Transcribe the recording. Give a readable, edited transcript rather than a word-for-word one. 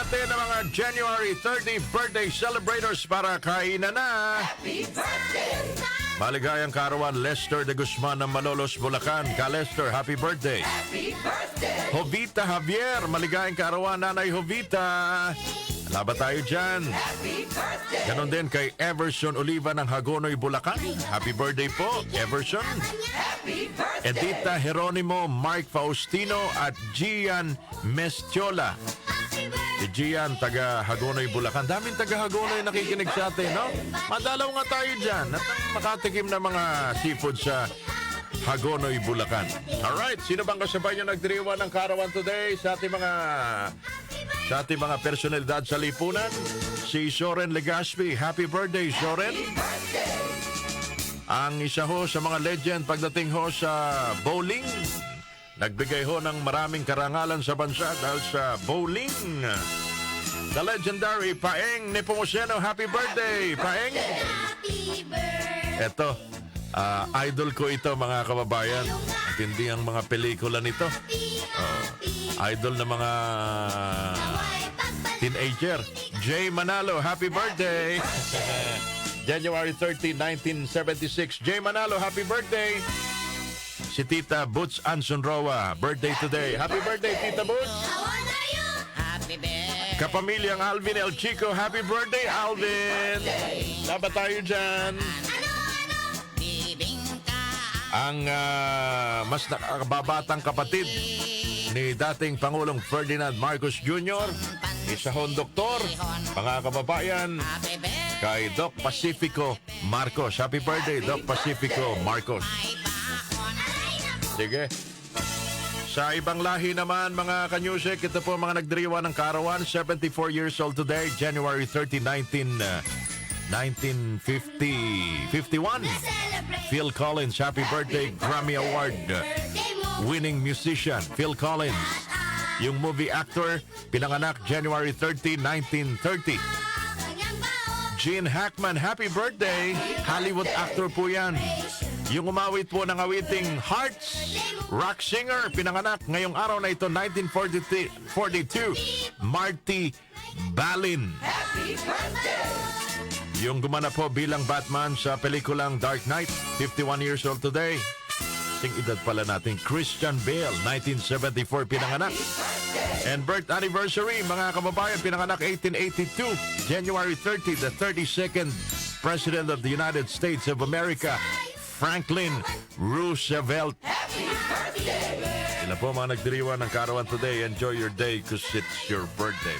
natin ang mga January 30 birthday celebrators para kainan na. Maligayang karawan, Lester de Guzman ng Malolos, Bulacan. Ka Lester, happy birthday. Jovita Javier, maligayang karawan, Nanay Jovita. Laba tayo dyan. Ganon din kay Everson Oliva ng Hagonoy, Bulacan. Happy birthday po, Everson. Edita Jeronimo, Mark Faustino at Gian Mestiola. Si Gian, taga Hagonoy, Bulacan. Daming taga Hagonoy nakikinig sa atin, no? Madalaw nga tayo dyan at makatikim ng mga seafood sa Hagonoy, Bulacan. Alright, sino bang kasabay nyo nagdiriwan ng karawan today sa ating mga personalidad sa lipunan? Si Soren Legaspi. Happy birthday, Soren. Ang isa ho sa mga legend pagdating ho sa bowling. Nagbigay ho ng maraming karangalan sa bansa dahil sa bowling. The legendary Paeng Nepomuceno. Happy birthday, Paeng. Eto, idol ko ito, mga kababayan. At hindi ang mga pelikula nito. Idol na mga teenager. Jay Manalo, happy birthday. January 30, 1976. Jay Manalo, happy birthday. Si Tita Boots Anson Roa, birthday today. Happy birthday, Tita Boots. Happy birthday. Kapamilyang Alvin El Chico, happy birthday, Alvin. Laban tayo dyan. Bibingka. Ang mas nakababatang kapatid ni dating Pangulong Ferdinand Marcos Jr., isa hong doktor, mga kababayan, Happy birthday. kay Doc Pacifico Marcos. Happy birthday, Doc Pacifico Marcos. Sige. Sa ibang lahi naman, mga kanyusik, ito po mga nagdiriwa ng karawan, 74 years old today, January 30, 1951. Phil Collins, happy birthday, Grammy Award winning musician, Phil Collins. Yung movie actor, pinanganak January 30, 1930. Gene Hackman, happy birthday. Hollywood actor po yan. Yung umawit po ng awiting Hearts, rock singer, pinanganak ngayong araw na ito, 1942, Marty Balin. Yung gumanap po bilang Batman sa pelikulang Dark Knight, 51 years old today. Sing edad pala natin, Christian Bale, 1974 pinanganak. And birth anniversary, mga kababayan, pinanganak 1882, January 30, the 32nd President of the United States of America, Franklin Roosevelt. Sila po mga nagdiriwan ng karawan today. Enjoy your day because it's your birthday.